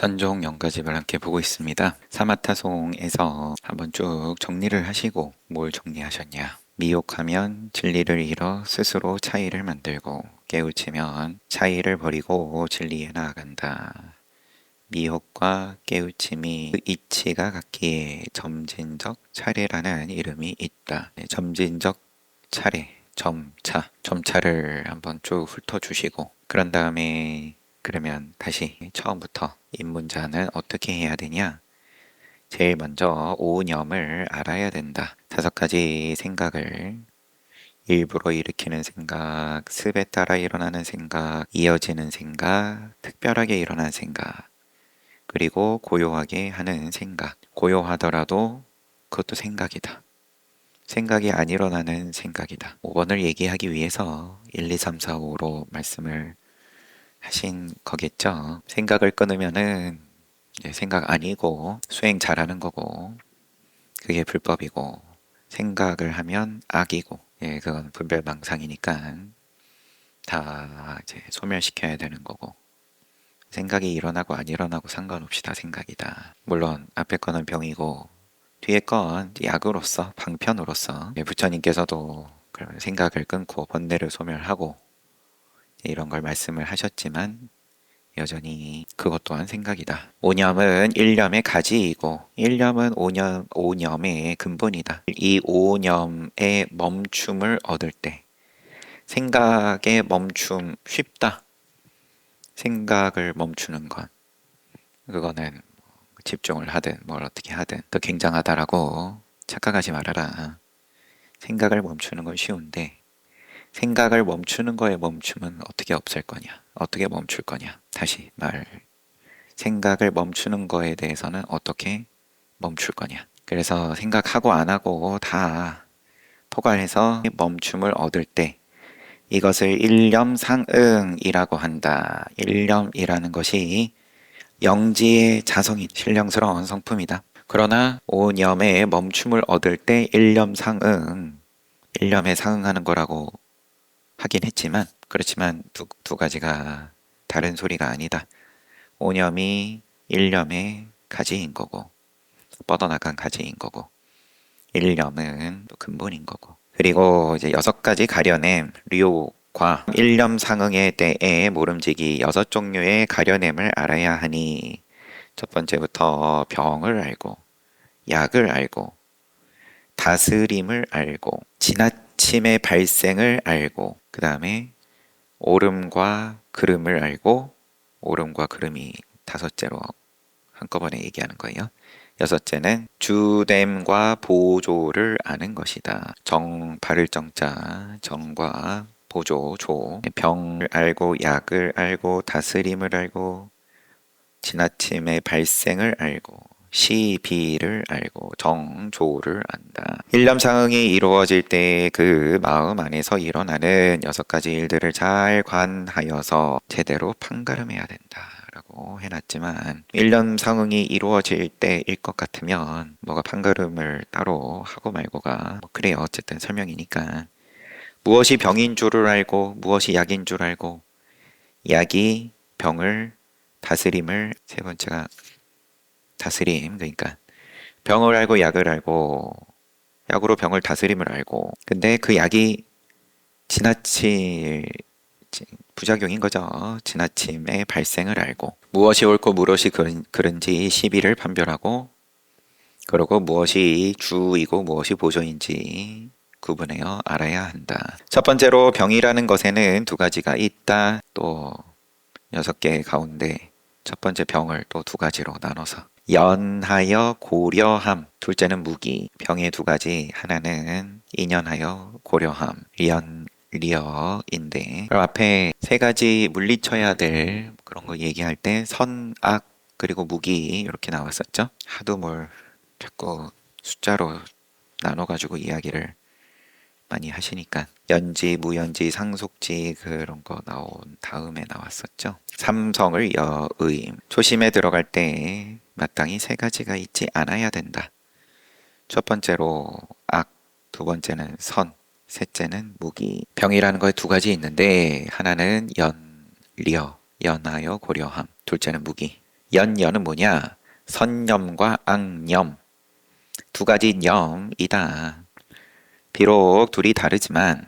선종 연가집을 함께 보고 있습니다. 사마타송에서 한번 쭉 정리를 하시고 뭘 정리하셨냐? 미혹하면 진리를 잃어 스스로 차이를 만들고 깨우치면 차이를 버리고 진리에 나아간다. 미혹과 깨우침이 그 이치가 같기에 점진적 차례라는 이름이 있다. 점진적 차례, 점차를 한번 쭉 훑어주시고 그런 다음에 그러면 다시 처음부터 입문자는 어떻게 해야 되냐? 제일 먼저 오념을 알아야 된다. 5가지 생각을 일부러 일으키는 생각, 습에 따라 일어나는 생각, 이어지는 생각, 특별하게 일어난 생각, 그리고 고요하게 하는 생각. 고요하더라도 그것도 생각이다. 생각이 안 일어나는 생각이다. 5번을 얘기하기 위해서 1, 2, 3, 4, 5로 말씀을 하신 거겠죠. 생각을 끊으면은 생각 아니고 수행 잘하는 거고 그게 불법이고 생각을 하면 악이고 그건 분별망상이니까 다 이제 소멸시켜야 되는 거고 생각이 일어나고 안 일어나고 상관없이 다 생각이다. 물론 앞에 거는 병이고 뒤에 건 약으로서 방편으로서 부처님께서도 그런 생각을 끊고 번뇌를 소멸하고 이런 걸 말씀을 하셨지만 여전히 그것 또한 생각이다. 오념은 일념의 가지이고 일념은 오념의 근본이다. 이 오념의 멈춤을 얻을 때 생각의 멈춤 쉽다. 생각을 멈추는 건 그거는 집중을 하든 뭘 어떻게 하든 더 굉장하다라고 착각하지 말아라. 생각을 멈추는 건 쉬운데 생각을 멈추는 거에 멈춤은 어떻게 없앨 거냐? 어떻게 멈출 거냐? 다시 말. 생각을 멈추는 거에 대해서는 어떻게 멈출 거냐? 그래서 생각하고 안 하고 다 포괄해서 멈춤을 얻을 때 이것을 일념상응이라고 한다. 일념이라는 것이 영지의 자성이 신령스러운 성품이다. 그러나 오념의 멈춤을 얻을 때 일념상응, 일념에 상응하는 거라고 하긴 했지만 그렇지만 두 가지가 다른 소리가 아니다. 오념이 일념의 가지인 거고 뻗어나간 가지인 거고 일념은 근본인 거고 그리고 이제 6가지 가려냄 류과 일념 상응에 대해 모름지기 6종류의 가려냄을 알아야 하니 첫 번째부터 병을 알고 약을 알고 다스림을 알고 지나침의 발생을 알고 그 다음에 오름과 그름을 알고 오름과 그름이 5째로 한꺼번에 얘기하는 거예요. 6째는 주됨과 보조를 아는 것이다. 바를 정자, 정과 보조, 조. 병을 알고 약을 알고 다스림을 알고 지나침의 발생을 알고 시비를 알고 정조를 안다. 일념상응이 이루어질 때 그 마음 안에서 일어나는 6가지 일들을 잘 관하여서 제대로 판가름해야 된다 라고 해놨지만 일념상응이 이루어질 때일 것 같으면 뭐가 판가름을 따로 하고 말고가 그래요. 어쨌든 설명이니까 무엇이 병인 줄을 알고 무엇이 약인 줄 알고 약이 병을 다스림을 세 번째가 다스림 그러니까 병을 알고 약을 알고 약으로 병을 다스림을 알고 근데 그 약이 지나칠 부작용인 거죠. 지나침의 발생을 알고 무엇이 옳고 무엇이 그른지 시비를 판별하고 그리고 무엇이 주이고 무엇이 보조인지 구분하여 알아야 한다. 첫 번째로 병이라는 것에는 2가지가 있다. 또 6개 가운데 첫 번째 병을 또 2가지로 나눠서 연하여 고려함 둘째는 무기 병의 2가지 하나는 인연하여 고려함 리어인데 그럼 앞에 3가지 물리쳐야 될 그런 거 얘기할 때 선, 악 그리고 무기 이렇게 나왔었죠. 하도 뭘 자꾸 숫자로 나눠가지고 이야기를 많이 하시니까 연지, 무연지, 상속지 그런 거 나온 다음에 나왔었죠. 삼성을 여의임 초심에 들어갈 때 마땅히 3가지가 있지 않아야 된다. 첫 번째로 악, 2번째는 선, 셋째는 무기. 병이라는 거에 2가지 있는데 하나는 연하여 고려함, 둘째는 무기. 연녀는 뭐냐? 선념과 악념 두 가지 념이다. 비록 둘이 다르지만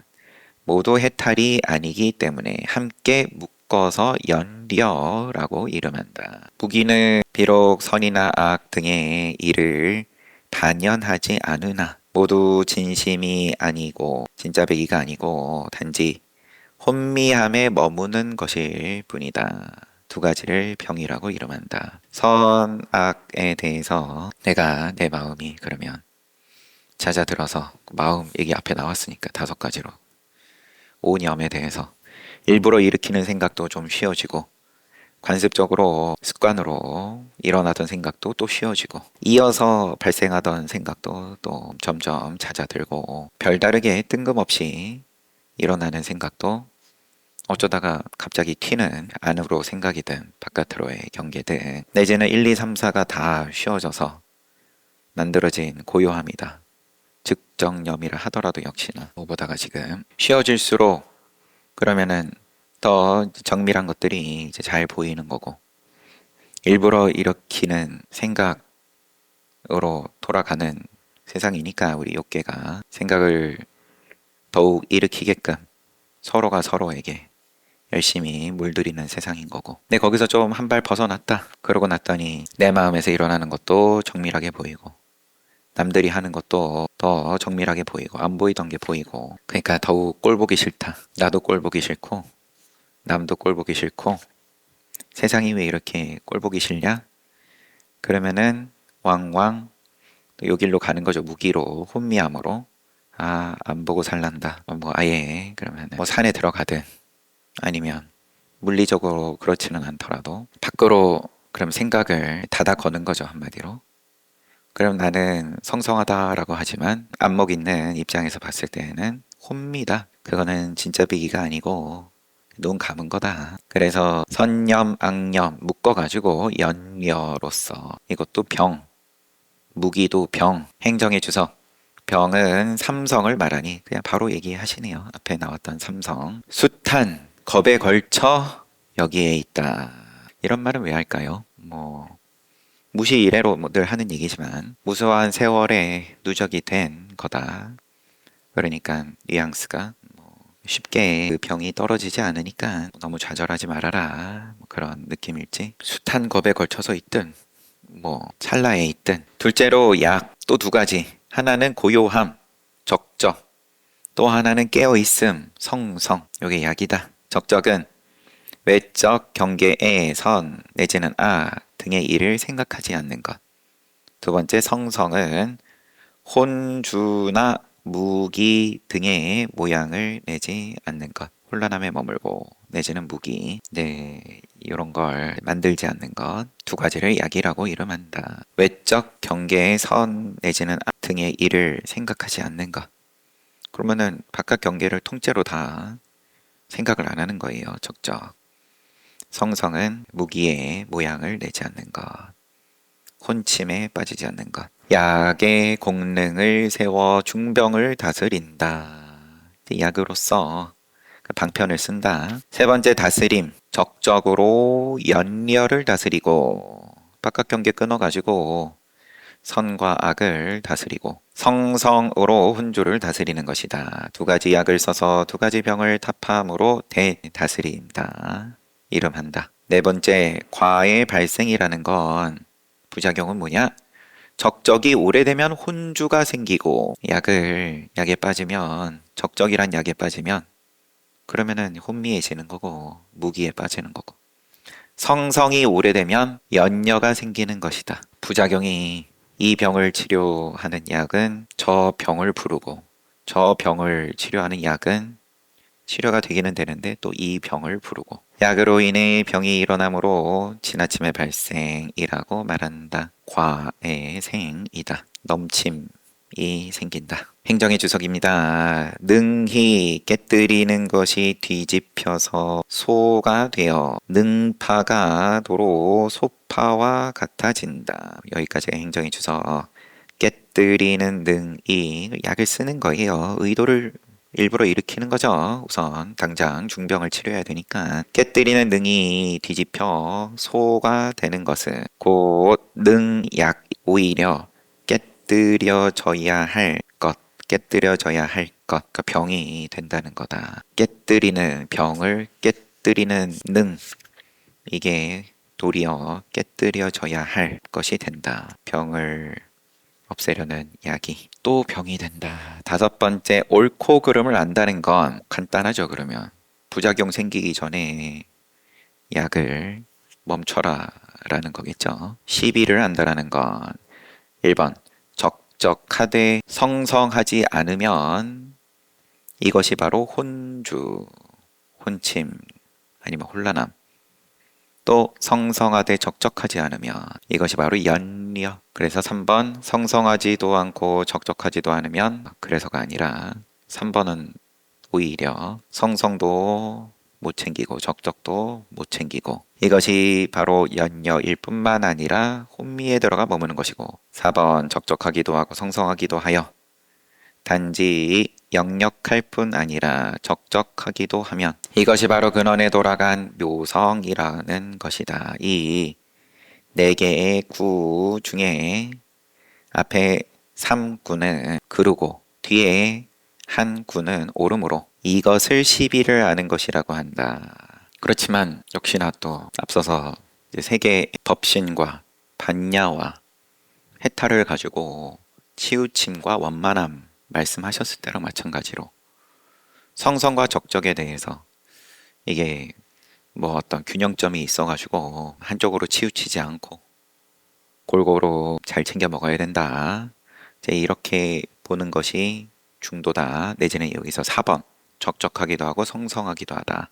모두 해탈이 아니기 때문에 함께 묶어서 연려라고 이름한다. 무기는 비록 선이나 악 등의 일을 단연하지 않으나 모두 진심이 아니고 진짜배기가 아니고 단지 혼미함에 머무는 것일 뿐이다. 두 가지를 병이라고 이름한다. 선악에 대해서 내가 내 마음이 그러면 잦아들어서 마음 얘기 앞에 나왔으니까 5가지로 오념에 대해서 일부러 일으키는 생각도 좀 쉬워지고 관습적으로 습관으로 일어나던 생각도 또 쉬워지고 이어서 발생하던 생각도 또 점점 잦아들고 별다르게 뜬금없이 일어나는 생각도 어쩌다가 갑자기 튀는 안으로 생각이든 바깥으로의 경계든 내지는 1, 2, 3, 4가 다 쉬워져서 만들어진 고요함이다. 즉정념이라 하더라도 역시나 무엇보다가 지금 쉬워질수록 그러면은 더 정밀한 것들이 이제 잘 보이는 거고 일부러 일으키는 생각으로 돌아가는 세상이니까 우리 욕계가 생각을 더욱 일으키게끔 서로가 서로에게 열심히 물들이는 세상인 거고 근데 거기서 좀 한 발 벗어났다 그러고 났더니 내 마음에서 일어나는 것도 정밀하게 보이고 남들이 하는 것도 더 정밀하게 보이고 안 보이던 게 보이고 그러니까 더욱 꼴 보기 싫다. 나도 꼴 보기 싫고 남도 꼴 보기 싫고 세상이 왜 이렇게 꼴 보기 싫냐? 그러면은 왕왕 또 요 길로 가는 거죠. 무기로 혼미함으로 안 보고 살란다. 뭐 아예 그러면은 뭐 산에 들어가든 아니면 물리적으로 그렇지는 않더라도 밖으로 그럼 생각을 닫아 거는 거죠. 한마디로. 그럼 나는 성성하다라고 하지만 안목 있는 입장에서 봤을 때는 혼미다. 그거는 진짜 비기가 아니고 눈 감은 거다. 그래서 선념, 악념 묶어가지고 연려로서 이것도 병, 무기도 병, 행정의 주석. 병은 삼성을 말하니 그냥 바로 얘기하시네요. 앞에 나왔던 삼성. 숱한 겁에 걸쳐 여기에 있다. 이런 말은 왜 할까요? 무시 이래로 늘 하는 얘기지만 무수한 세월의 누적이 된 거다. 그러니까 뉘앙스가 쉽게 그 병이 떨어지지 않으니까 너무 좌절하지 말아라. 그런 느낌일지. 숱한 겁에 걸쳐서 있든 찰나에 있든. 둘째로 약 또 2가지. 하나는 고요함, 적적. 또 하나는 깨어있음, 성성. 요게 약이다. 적적은 외적 경계의 선 내지는 등의 일을 생각하지 않는 것. 2번째 성성은 혼주나 무기 등의 모양을 내지 않는 것. 혼란함에 머물고 내지는 무기. 네, 이런 걸 만들지 않는 것. 2가지를 약이라고 이름한다. 외적 경계의 선 내지는 등의 일을 생각하지 않는 것. 그러면은 바깥 경계를 통째로 다 생각을 안 하는 거예요. 적적. 성성은 무기의 모양을 내지 않는 것. 혼침에 빠지지 않는 것. 약의 공능을 세워 중병을 다스린다. 약으로서 방편을 쓴다. 3번째 다스림. 적적으로 연려를 다스리고 바깥 경계 끊어가지고 선과 악을 다스리고 성성으로 훈주를 다스리는 것이다. 2가지 약을 써서 2가지 병을 타파함으로 대다스린다. 이름한다. 4번째 과의 발생이라는 건 부작용은 뭐냐? 적적이 오래되면 혼주가 생기고 약에 빠지면 적적이란 약에 빠지면 그러면은 혼미해지는 거고 무기에 빠지는 거고 성성이 오래되면 연려가 생기는 것이다. 부작용이 이 병을 치료하는 약은 저 병을 부르고 저 병을 치료하는 약은 치료가 되기는 되는데 또 이 병을 부르고 약으로 인해 병이 일어나므로 지나침의 발생이라고 말한다. 과의 생이다. 넘침이 생긴다. 행정의 주석입니다. 능히 깨뜨리는 것이 뒤집혀서 소가 되어 능파가 도로 소파와 같아진다. 여기까지가 행정의 주석. 깨뜨리는 능이 약을 쓰는 거예요. 의도를 일부러 일으키는 거죠. 우선 당장 중병을 치료해야 되니까. 깨뜨리는 능이 뒤집혀 소가 되는 것은 곧 능약, 오히려 깨뜨려져야 할 것, 깨뜨려져야 할 것, 그러니까 병이 된다는 거다. 깨뜨리는 병을 깨뜨리는 능, 이게 도리어 깨뜨려져야 할 것이 된다. 병을 없애려는 약이 또 병이 된다. 다섯 번째, 옳고 그름을 안다는 건 간단하죠. 그러면 부작용 생기기 전에 약을 멈춰라 라는 거겠죠. 시비를 안다라는 건 1번 적적하되 성성하지 않으면 이것이 바로 혼주, 혼침 아니면 혼란함. 또 성성하되 적적하지 않으면 이것이 바로 연려. 그래서 3번 성성하지도 않고 적적하지도 않으면 그래서가 아니라 3번은 오히려 성성도 못 챙기고 적적도 못 챙기고 이것이 바로 연여일 뿐만 아니라 혼미에 들어가 머무는 것이고 4번 적적하기도 하고 성성하기도 하여 단지 역력할 뿐 아니라 적적하기도 하면 이것이 바로 근원에 돌아간 묘성이라는 것이다. 이 네 개의 구 중에 앞에 3구는 그르고 뒤에 한 구는 옳음으로 이것을 시비를 아는 것이라고 한다. 그렇지만 역시나 또 앞서서 세계 덥신과 반야와 해탈을 가지고 치우침과 원만함 말씀하셨을 때랑 마찬가지로 성성과 적적에 대해서 이게 뭐 어떤 균형점이 있어가지고 한쪽으로 치우치지 않고 골고루 잘 챙겨 먹어야 된다. 이제 이렇게 보는 것이 중도다. 내지는 여기서 4번 적적하기도 하고 성성하기도 하다.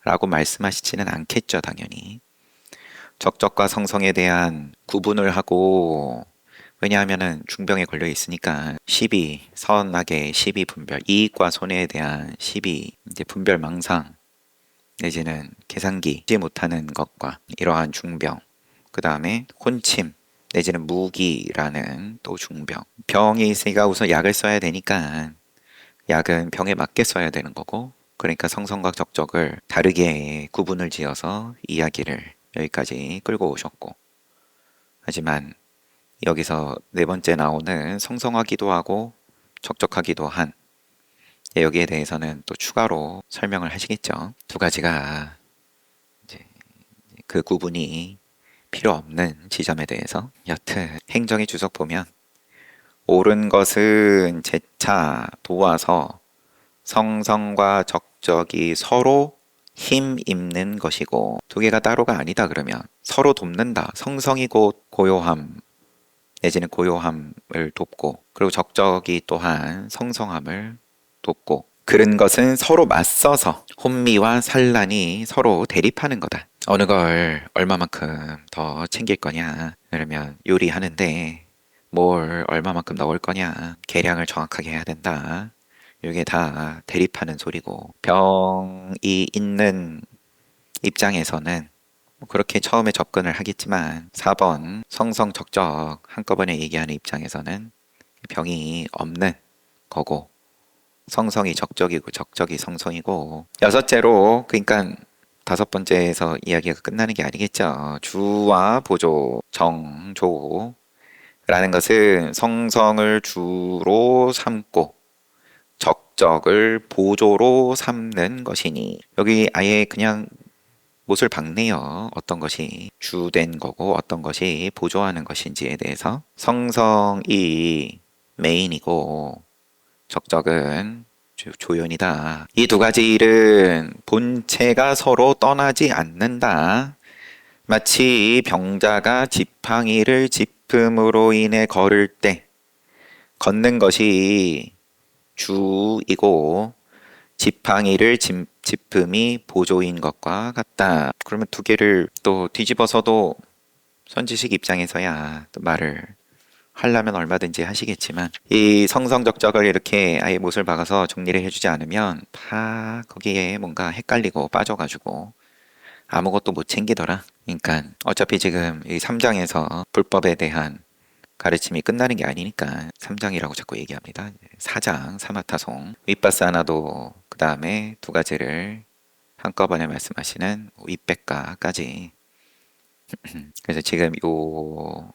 라고 말씀하시지는 않겠죠, 당연히. 적적과 성성에 대한 구분을 하고 왜냐하면은 중병에 걸려 있으니까 시비, 선악의 시비 분별, 이익과 손해에 대한 시비, 이제 분별 망상, 내지는 계산기, 하지 못하는 것과 이러한 중병, 그 다음에 혼침, 내지는 무기라는 또 중병. 병이 있으니까 우선 약을 써야 되니까 약은 병에 맞게 써야 되는 거고, 그러니까 성성과 적적을 다르게 구분을 지어서 이야기를 여기까지 끌고 오셨고, 하지만 여기서 네 번째 나오는 성성하기도 하고 적적하기도 한 여기에 대해서는 또 추가로 설명을 하시겠죠. 두 가지가 이제 그 구분이 필요 없는 지점에 대해서 여튼 행정의 주석 보면 옳은 것은 재차 도와서 성성과 적적이 서로 힘 입는 것이고 두 개가 따로가 아니다 그러면 서로 돕는다. 성성이 곧 고요함 내지는 고요함을 돕고 그리고 적적이 또한 성성함을 돕고 그런 것은 서로 맞서서 혼미와 산란이 서로 대립하는 거다. 어느 걸 얼마만큼 더 챙길 거냐. 그러면 요리하는데 뭘 얼마만큼 넣을 거냐. 계량을 정확하게 해야 된다. 이게 다 대립하는 소리고 병이 있는 입장에서는 그렇게 처음에 접근을 하겠지만 4번 성성적적 한꺼번에 얘기하는 입장에서는 병이 없는 거고 성성이 적적이고 적적이 성성이고 여섯째로 그러니까 다섯 번째에서 이야기가 끝나는 게 아니겠죠. 주와 보조, 정조라는 것은 성성을 주로 삼고 적적을 보조로 삼는 것이니 여기 아예 그냥 못을 박네요. 어떤 것이 주된 거고 어떤 것이 보조하는 것인지에 대해서 성성이 메인이고 적적은 조연이다. 이 두 가지 일은 본체가 서로 떠나지 않는다. 마치 병자가 지팡이를 지품으로 인해 걸을 때 걷는 것이 주이고 지팡이를 지품이 보조인 것과 같다. 그러면 두 개를 또 뒤집어서도 선지식 입장에서야 또 말을 하려면 얼마든지 하시겠지만 이 성성적적을 이렇게 아예 못을 박아서 정리를 해주지 않으면 다 거기에 뭔가 헷갈리고 빠져가지고 아무것도 못 챙기더라. 그러니까 어차피 지금 이 3장에서 불법에 대한 가르침이 끝나는 게 아니니까 3장이라고 자꾸 얘기합니다. 4장 사마타송 윗바스 하나도 그 다음에 두 가지를 한꺼번에 말씀하시는 윗백가까지. 그래서 지금 요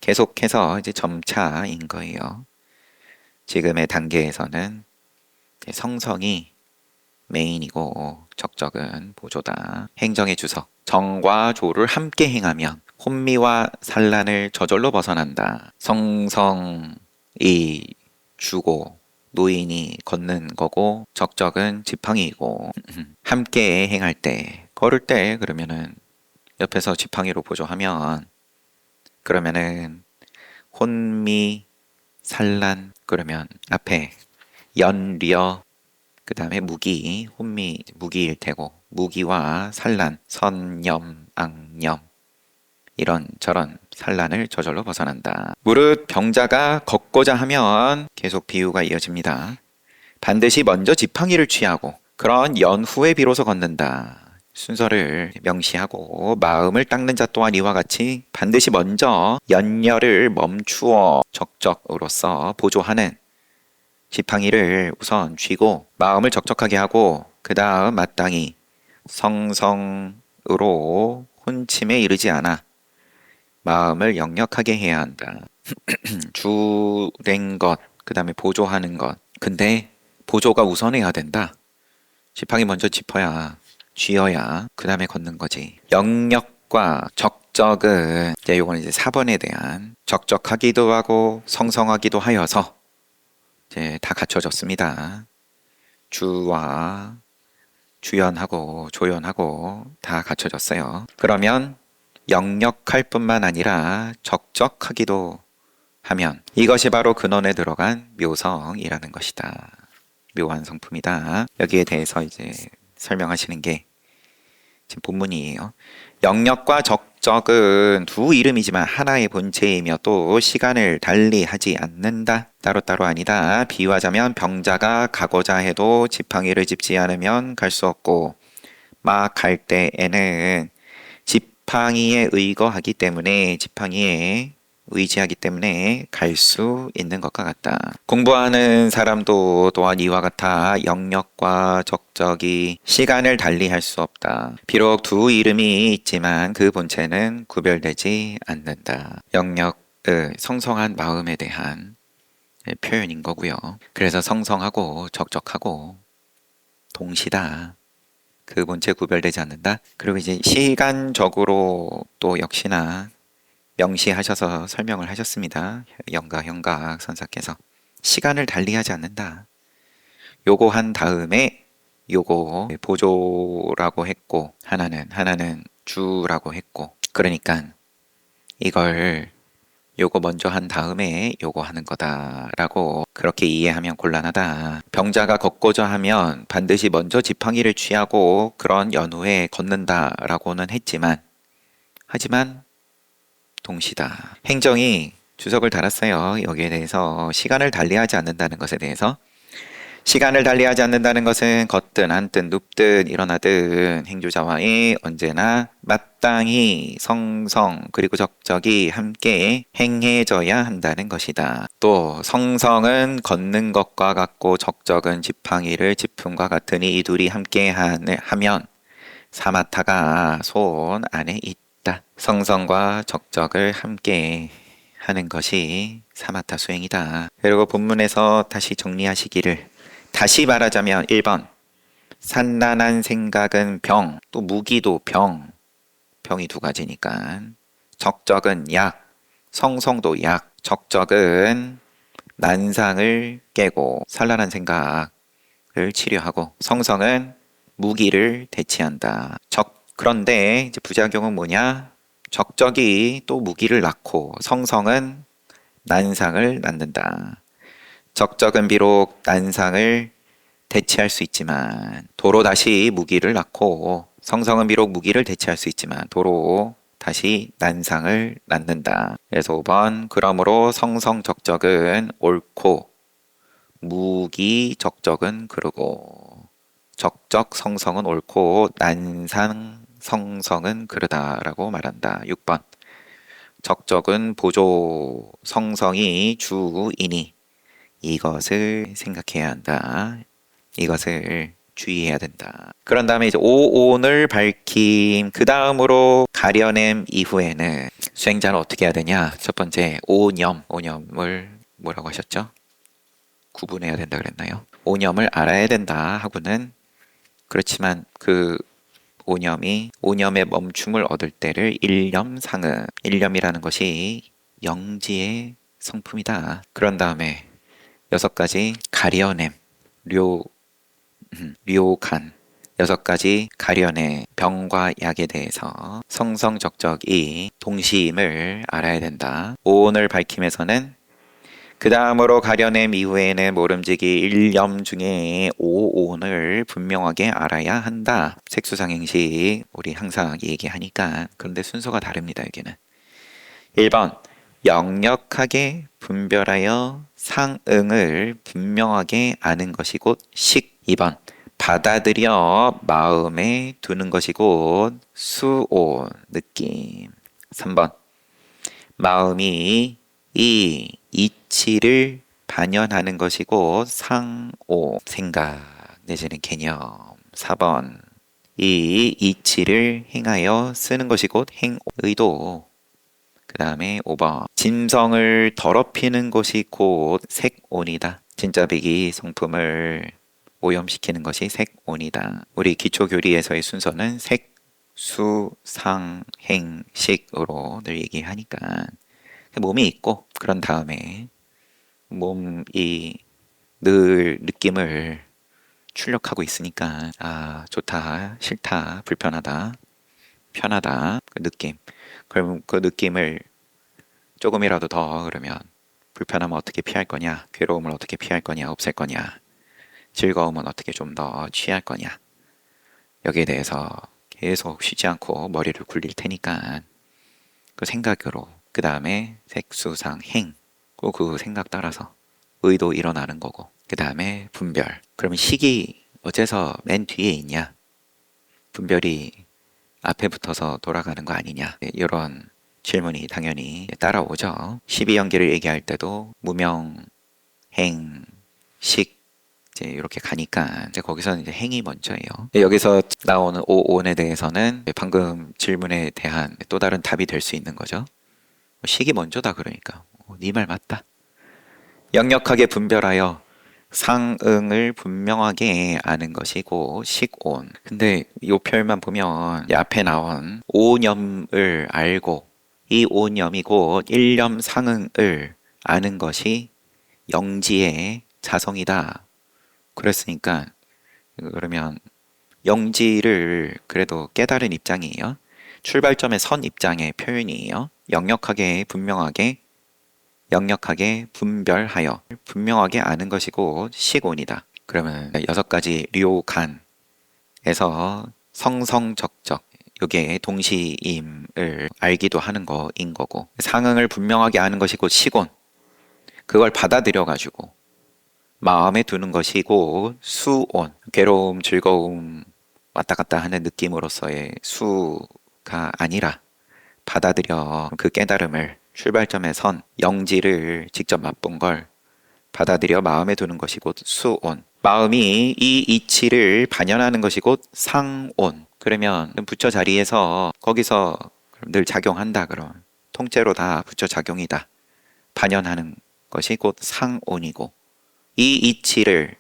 계속해서 이제 점차인 거예요. 지금의 단계에서는 성성이 메인이고 적적은 보조다. 행정의 주석 정과 조를 함께 행하면 혼미와 산란을 저절로 벗어난다. 성성이 주고 노인이 걷는 거고 적적은 지팡이이고 함께 행할 때 걸을 때 그러면은 옆에서 지팡이로 보조하면 그러면은 혼미 산란 그러면 앞에 연려 그 다음에 무기 혼미 무기일 테고 무기와 산란 선염 악염 이런 저런 산란을 저절로 벗어난다. 무릇 병자가 걷고자 하면 계속 비유가 이어집니다. 반드시 먼저 지팡이를 취하고 그런 연후에 비로소 걷는다. 순서를 명시하고 마음을 닦는 자 또한 이와 같이 반드시 먼저 연려를 멈추어 적적으로서 보조하는 지팡이를 우선 쥐고 마음을 적적하게 하고 그 다음 마땅히 성성으로 혼침에 이르지 않아 마음을 역력하게 해야 한다. 주된 것, 그 다음에 보조하는 것. 근데 보조가 우선해야 된다. 지팡이 먼저 짚어야 쥐어야 그 다음에 걷는 거지. 역력과 적적은 이제 요거는 이제 4번에 대한 적적하기도 하고 성성하기도 하여서 이제 다 갖춰졌습니다. 주와 주연하고 조연하고 다 갖춰졌어요. 그러면 역력할 뿐만 아니라 적적하기도 하면 이것이 바로 근원에 들어간 묘성이라는 것이다. 묘한 성품이다. 여기에 대해서 이제 설명하시는 게 지금 본문이에요. 역력과 적적은 두 이름이지만 하나의 본체이며 또 시간을 달리 하지 않는다. 따로따로 아니다. 비유하자면 병자가 가고자 해도 지팡이를 짚지 않으면 갈 수 없고 막 갈 때에는 지팡이에 의거하기 때문에 지팡이에 의지하기 때문에 갈 수 있는 것과 같다. 공부하는 사람도 또한 이와 같아 역력과 적적이 시간을 달리 할 수 없다. 비록 두 이름이 있지만 그 본체는 구별되지 않는다. 역력의 성성한 마음에 대한 표현인 거고요. 그래서 성성하고 적적하고 동시다. 그 본체 구별되지 않는다. 그리고 이제 시간적으로 또 역시나 명시하셔서 설명을 하셨습니다. 영가 선사께서 시간을 달리하지 않는다. 요거 한 다음에 요거 보조라고 했고 하나는 주라고 했고 그러니까 이걸 요거 먼저 한 다음에 요거 하는 거다라고 그렇게 이해하면 곤란하다. 병자가 걷고자 하면 반드시 먼저 지팡이를 취하고 그런 연후에 걷는다라고는 하지만 동시다. 행정이 주석을 달았어요. 여기에 대해서 시간을 달리하지 않는다는 것에 대해서 시간을 달리하지 않는다는 것은 걷든 앉든 눕든 일어나든 행주자와의 언제나 마땅히 성성 그리고 적적이 함께 행해져야 한다는 것이다. 또 성성은 걷는 것과 같고 적적은 지팡이를 짚음과 같으니 이 둘이 함께 하면 사마타가 손 안에 있다. 성성과 적적을 함께 하는 것이 사마타 수행이다. 그리고 본문에서 다시 정리하시기를 다시 말하자면 1번 산란한 생각은 병, 또 무기도 병이 두 가지니까 적적은 약, 성성도 약, 적적은 난상을 깨고 산란한 생각을 치료하고 성성은 무기를 대치한다. 그런데 이제 부작용은 뭐냐? 적적이 또 무기를 낳고 성성은 난상을 낳는다. 적적은 비록 난상을 대체할 수 있지만 도로 다시 무기를 낳고 성성은 비록 무기를 대체할 수 있지만 도로 다시 난상을 낳는다. 그래서 5번 그러므로 성성 적적은 옳고 무기 적적은 그르고 적적 성성은 옳고 난상 성성은 그르다라고 말한다. 6번 적적은 보조 성성이 주이니 이것을 생각해야 한다. 이것을 주의해야 된다. 그런 다음에 이제 오온을 밝힘 그 다음으로 가려냄 이후에는 수행자는 어떻게 해야 되냐? 첫 번째 오념을 뭐라고 하셨죠? 구분해야 된다 그랬나요? 오념을 알아야 된다 하고는 그렇지만 그 오념의 멈춤을 얻을 때를 일념상은 일념이라는 것이 영지의 성품이다. 그런 다음에 6가지 가려냄 료간 6가지 가련의 병과 약에 대해서 성성적적이 동시임을 알아야 된다. 오온을 밝힘에서는 그 다음으로 가려냄 이후에는 모름지기 일념 중에 오온을 분명하게 알아야 한다. 색수상행식 우리 항상 얘기하니까 그런데 순서가 다릅니다. 여기는 1번 역력하게 분별하여 상응을 분명하게 아는 것이 곧 식. 2번 받아들여 마음에 두는 것이 곧 수온 느낌. 3번 마음이 이 이치를 반영하는 것이 곧 상오 생각 내지는 개념. 4번 이 이치를 행하여 쓰는 것이 곧 행오 의도. 그 다음에 5번 짐성을 더럽히는 것이 곧 색온이다. 진짜배기 성품을 오염시키는 것이 색온이다. 우리 기초교리에서의 순서는 색, 수, 상, 행, 식으로 늘 얘기하니까 몸이 있고 그런 다음에 몸이 늘 느낌을 출력하고 있으니까 아 좋다, 싫다, 불편하다, 편하다 그 느낌. 그럼 그 느낌을 조금이라도 더 그러면 불편함을 어떻게 피할 거냐, 괴로움을 어떻게 피할 거냐, 없앨 거냐, 즐거움은 어떻게 좀 더 취할 거냐. 여기에 대해서 계속 쉬지 않고 머리를 굴릴 테니까 그 생각으로 그 다음에 색수상 행 꼭 그 생각 따라서 의도 일어나는 거고 그 다음에 분별. 그러면 식이 어째서 맨 뒤에 있냐? 분별이 앞에 붙어서 돌아가는 거 아니냐? 이런 질문이 당연히 따라오죠. 12연계를 얘기할 때도 무명, 행, 식 이제 이렇게 가니까 이제 거기서는 이제 행이 먼저예요. 여기서 나오는 오온에 대해서는 방금 질문에 대한 또 다른 답이 될 수 있는 거죠. 식이 먼저다 그러니까 네 말 맞다. 역력하게 분별하여 상응을 분명하게 아는 것이고 식온. 근데 이 표현만 보면 이 앞에 나온 오념을 알고 이 오념이고 일념 상응을 아는 것이 영지의 자성이다. 그랬으니까 그러면 영지를 그래도 깨달은 입장이에요. 출발점에 선 입장의 표현이에요. 역력하게 분별하여 분명하게 아는 것이고 식온이다. 그러면 6가지 료간에서 성성적적 요게 동시임을 알기도 하는 거인 거고 상응을 분명하게 아는 것이 곧 식온 그걸 받아들여 가지고 마음에 두는 것이 곧 수온 괴로움 즐거움 왔다 갔다 하는 느낌으로서의 수가 아니라 받아들여 그 깨달음을 출발점에 선 영지를 직접 맛본 걸 받아들여 마음에 두는 것이 곧 수온. 마음이 이 이치를 반영하는 것이 곧 상온. 그러면 부처 자리에서 거기서 늘 작용한다 그럼 통째로 다 부처 작용이다. 반영하는 것이 곧 상온이고 이 이치를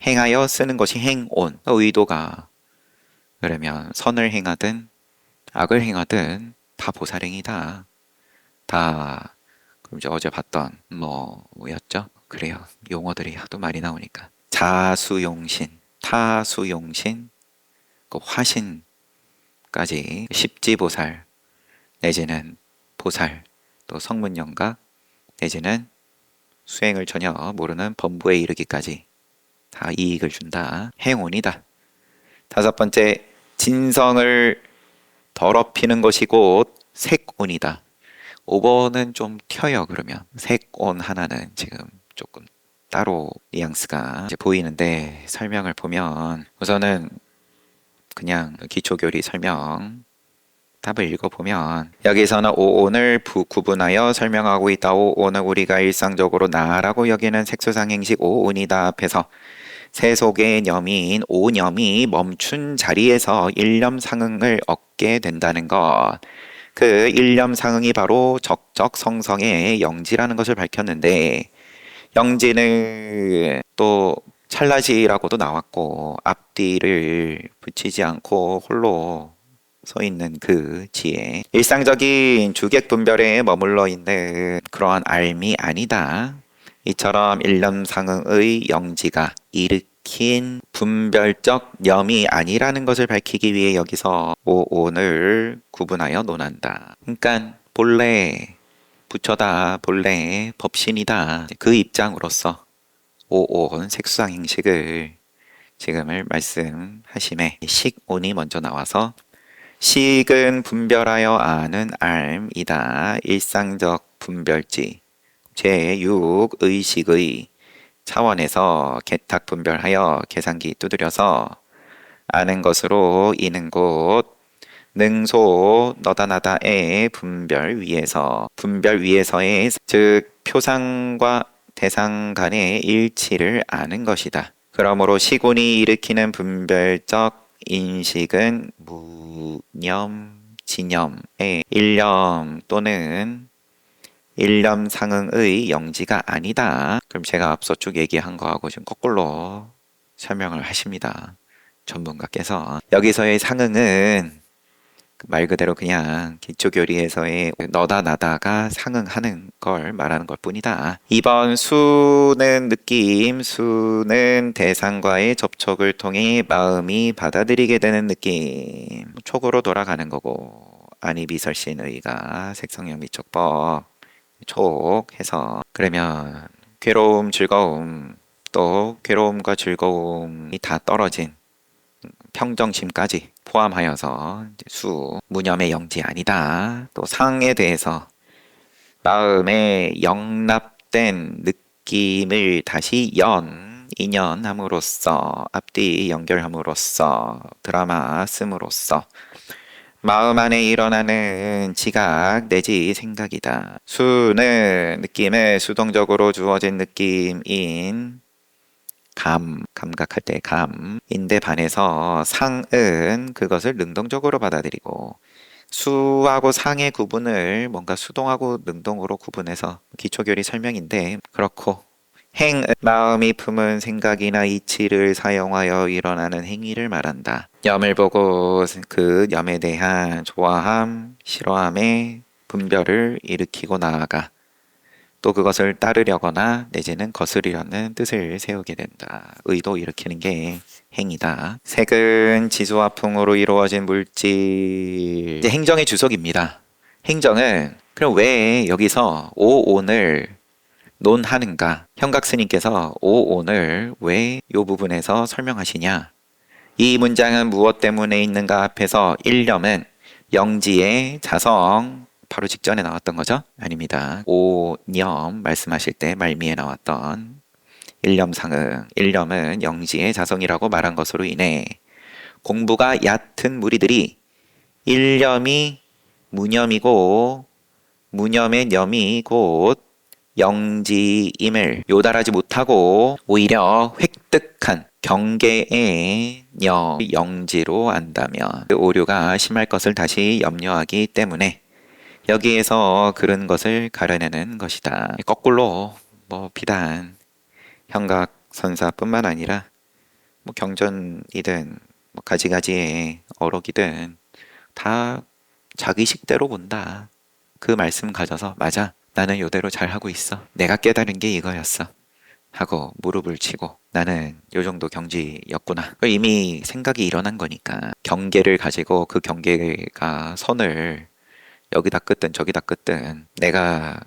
행하여 쓰는 것이 행온. 의도가 그러면 선을 행하든 악을 행하든 다 보살행이다. 다 그럼 이제 어제 봤던 뭐였죠? 그래요. 용어들이 하도 많이 나오니까 자수용신, 타수용신, 그 화신까지 십지보살 내지는 보살 또 성문영각 내지는 수행을 전혀 모르는 범부에 이르기까지 다 이익을 준다. 행운이다. 5번째 진성을 더럽히는 것이 곧 색운이다. 5번은 좀 튀어요. 그러면 색온 하나는 지금 조금 따로 뉘앙스가 이제 보이는데 설명을 보면 우선은 그냥 기초교리 설명 답을 읽어보면 여기서는 오온을 구분하여 설명하고 있다. 오온은 우리가 일상적으로 나라고 여기는 색소상행식 오온이다 앞에서 세속의 념인 오념이 멈춘 자리에서 일념상응을 얻게 된다는 것. 그 일념상응이 바로 적적성성의 영지라는 것을 밝혔는데 영지는 또 찰나지라고도 나왔고 앞뒤를 붙이지 않고 홀로 서 있는 그 지혜. 일상적인 주객 분별에 머물러 있는 그러한 알미 아니다. 이처럼 일념상응의 영지가 일으킨 분별적 념이 아니라는 것을 밝히기 위해 여기서 오온을 구분하여 논한다. 그러니까 본래 부처다, 본래 법신이다. 그 입장으로서 오온 색수상행식을 지금을 말씀하심에 식온이 먼저 나와서 식은 분별하여 아는 알이다. 일상적 분별지 제6 의식의 차원에서 개탁 분별하여 계산기 두드려서 아는 것으로 이는 곳 능소 너다 나다의 분별 위에서의 즉 표상과 대상 간의 일치를 아는 것이다. 그러므로 시곤이 일으키는 분별적 인식은 무념, 진념의 일념 또는 일념상응의 영지가 아니다. 그럼 제가 앞서 쭉 얘기한 거하고 지금 거꾸로 설명을 하십니다. 전문가께서 여기서의 상응은 말 그대로 그냥 기초교리에서의 너다 나다가 상응하는 걸 말하는 것 뿐이다. 2번 수는 느낌, 수는 대상과의 접촉을 통해 마음이 받아들이게 되는 느낌. 촉으로 돌아가는 거고 안이비설신의가 색성형 미촉법 촉 해서 그러면 괴로움, 즐거움 또 괴로움과 즐거움이 다 떨어진 평정심까지 포함하여서 수, 무념의 영지 아니다. 또 상에 대해서 마음에 영납된 느낌을 다시 인연함으로써 앞뒤 연결함으로써 드라마 씀으로써 마음 안에 일어나는 지각 내지 생각이다. 수는 느낌에 수동적으로 주어진 느낌인 감각할 때 감인데 반해서 상은 그것을 능동적으로 받아들이고 수하고 상의 구분을 뭔가 수동하고 능동으로 구분해서 기초교리 설명인데 그렇고 행은 마음이 품은 생각이나 이치를 사용하여 일어나는 행위를 말한다. 염을 보고 그 염에 대한 좋아함, 싫어함의 분별을 일으키고 나아가 또 그것을 따르려거나 내지는 거스르려는 뜻을 세우게 된다. 의도 일으키는 게 행이다. 색은 지수와 풍으로 이루어진 물질. 이제 행정의 주석입니다. 행정은 그럼 왜 여기서 오온을 논하는가? 현각 스님께서 오온을 왜 이 부분에서 설명하시냐? 이 문장은 무엇 때문에 있는가 앞에서 일념은 영지의 자성 바로 직전에 나왔던 거죠? 아닙니다. 오념 말씀하실 때 말미에 나왔던 일념상응 일념은 영지의 자성이라고 말한 것으로 인해 공부가 얕은 무리들이 일념이 무념이고 무념의 념이 곧 영지임을 요달하지 못하고 오히려 획득한 경계의 영지로 안다면 그 오류가 심할 것을 다시 염려하기 때문에 여기에서 그런 것을 가려내는 것이다. 거꾸로 비단 현각 선사뿐만 아니라 경전이든 가지가지의 어록이든 다 자기 식대로 본다. 그 말씀 가져서 맞아. 나는 요대로 잘하고 있어. 내가 깨달은 게 이거였어. 하고 무릎을 치고 나는 요 정도 경지였구나. 이미 생각이 일어난 거니까 경계를 가지고 그 경계가 선을 여기다 끄든 저기다 끄든 내가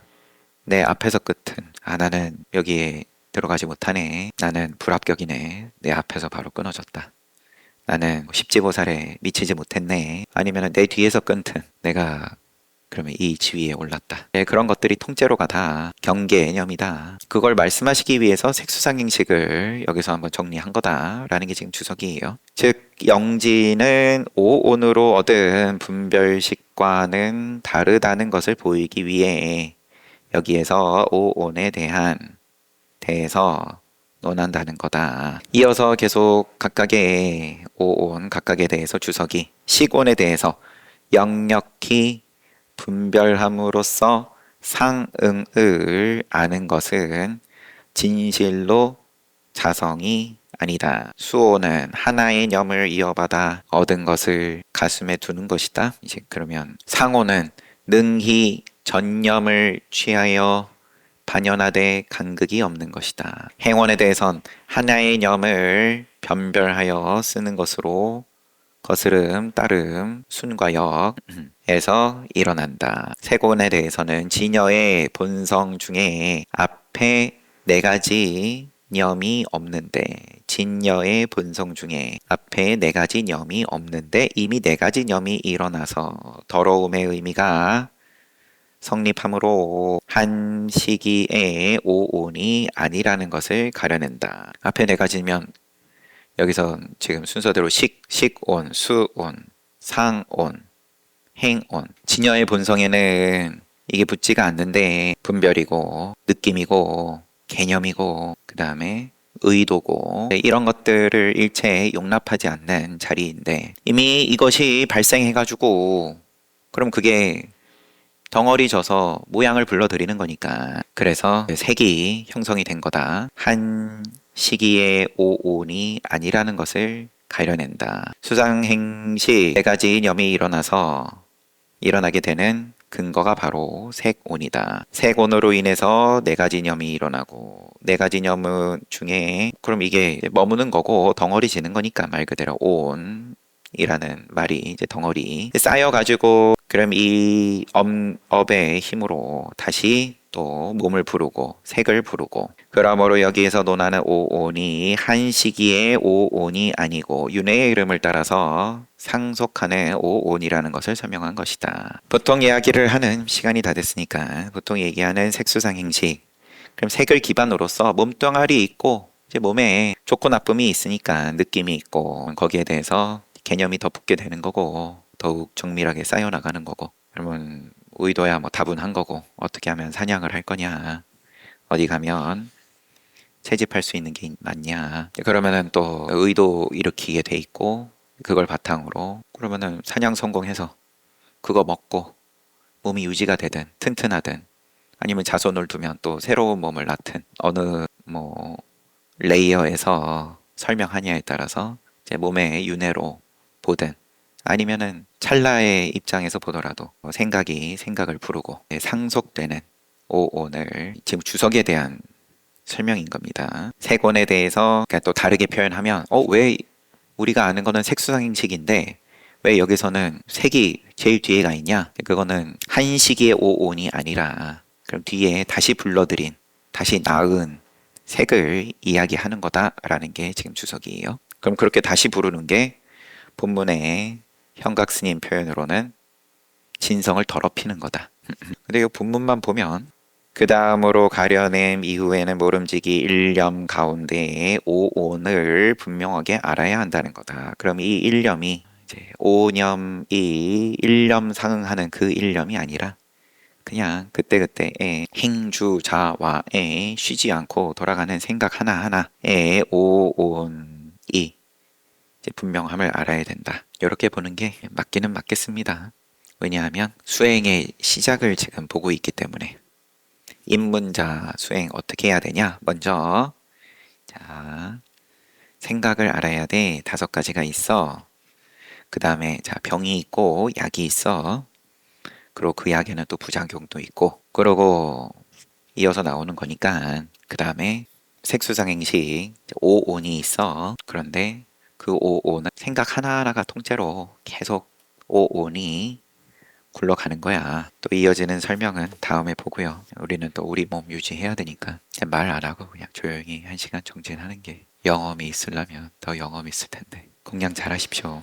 내 앞에서 끄든 나는 여기에 들어가지 못하네. 나는 불합격이네. 내 앞에서 바로 끊어졌다. 나는 십지보살에 미치지 못했네. 아니면 내 뒤에서 끊든 내가 그러면 이 지위에 올랐다. 네, 그런 것들이 통째로가 다 경계념이다. 그걸 말씀하시기 위해서 색수상행식을 여기서 한번 정리한 거다라는 게 지금 주석이에요. 즉 영지는 오온으로 얻은 분별식과는 다르다는 것을 보이기 위해 여기에서 오온에 대해서 논한다는 거다. 이어서 계속 각각의 오온, 각각에 대해서 주석이 식온에 대해서 역력히 분별함으로써 상응을 아는 것은 진실로 자성이 아니다. 수오는 하나의 념을 이어받아 얻은 것을 가슴에 두는 것이다. 이제 그러면 상오는 능히 전념을 취하여 반연하되 간극이 없는 것이다. 행원에 대해선 하나의 념을 변별하여 쓰는 것으로 거스름, 따름, 순과역에서 일어난다. 세곤에 대해서는 진여의 본성 중에 앞에 네 가지 념이 없는데 진여의 본성 중에 앞에 네 가지 념이 없는데 이미 네 가지 념이 일어나서 더러움의 의미가 성립함으로 한 시기에 오온이 아니라는 것을 가려낸다. 앞에 네 가지면 여기서 지금 순서대로 식온, 수온, 상온, 행온. 진여의 본성에는 이게 붙지가 않는데 분별이고 느낌이고 개념이고 그 다음에 의도고 이런 것들을 일체에 용납하지 않는 자리인데 이미 이것이 발생해가지고 그럼 그게 덩어리 져서 모양을 불러들이는 거니까 그래서 색이 형성이 된 거다. 한 시기의 오온이 아니라는 것을 가려낸다. 수상행시 네 가지 념이 일어나게 되는 근거가 바로 색온이다. 색온으로 인해서 네 가지 념이 일어나고 네 가지 념 중에 그럼 이게 머무는 거고 덩어리지는 거니까 말 그대로 온 이라는 말이 이제 덩어리 쌓여가지고 그럼 이 업의 힘으로 다시 또 몸을 부르고 색을 부르고 그러므로 여기에서 논하는 오온이 한 시기의 오온이 아니고 윤회의 이름을 따라서 상속하는 오온이라는 것을 설명한 것이다. 보통 이야기를 하는 시간이 다 됐으니까 보통 얘기하는 색수상행식 그럼 색을 기반으로서 몸뚱아리 있고 이제 몸에 좋고 나쁨이 있으니까 느낌이 있고 거기에 대해서 개념이 더 붙게 되는 거고 더욱 정밀하게 쌓여나가는 거고 그러면 의도야 뭐 다분한 거고 어떻게 하면 사냥을 할 거냐 어디 가면 채집할 수 있는 게 맞냐 그러면은 또 의도 일으키게 돼 있고 그걸 바탕으로 그러면은 사냥 성공해서 그거 먹고 몸이 유지가 되든 튼튼하든 아니면 자손을 두면 또 새로운 몸을 낳든 어느 뭐 레이어에서 설명하냐에 따라서 제 몸의 윤회로 보든 아니면은 찰나의 입장에서 보더라도 생각을 부르고 상속되는 오온을 지금 주석에 대한 설명인 겁니다. 색온에 대해서 또 다르게 표현하면 왜 우리가 아는 거는 색수상행식인데 왜 여기서는 색이 제일 뒤에 가 있냐? 그거는 한 시기의 오온이 아니라 그럼 뒤에 다시 불러들인 다시 낳은 색을 이야기하는 거다라는 게 지금 주석이에요. 그럼 그렇게 다시 부르는 게 본문의 현각스님 표현으로는 진성을 더럽히는 거다. 근데 이 본문만 보면 그 다음으로 가려냄 이후에는 모름지기 일념 가운데에 오온을 분명하게 알아야 한다는 거다. 그럼 이 일념이 이제 오념이 일념 상응하는 그 일념이 아니라 그냥 그때그때의 행주자와에 쉬지 않고 돌아가는 생각 하나하나에 오온이 이제 분명함을 알아야 된다. 이렇게 보는 게 맞기는 맞겠습니다. 왜냐하면 수행의 시작을 지금 보고 있기 때문에 입문자 수행 어떻게 해야 되냐? 먼저 자 생각을 알아야 돼. 5가지가 있어. 그 다음에 자 병이 있고 약이 있어. 그리고 그 약에는 또 부작용도 있고 그러고 이어서 나오는 거니까 그 다음에 색수상행식 오온이 있어. 그런데 그 오온은 생각 하나하나가 통째로 계속 오온이 굴러가는 거야. 또 이어지는 설명은 다음에 보고요. 우리는 또 우리 몸 유지해야 되니까 말 안 하고 그냥 조용히 1시간 정진하는 게 영험이 있으려면 더 영험이 있을 텐데. 공양 잘 하십시오.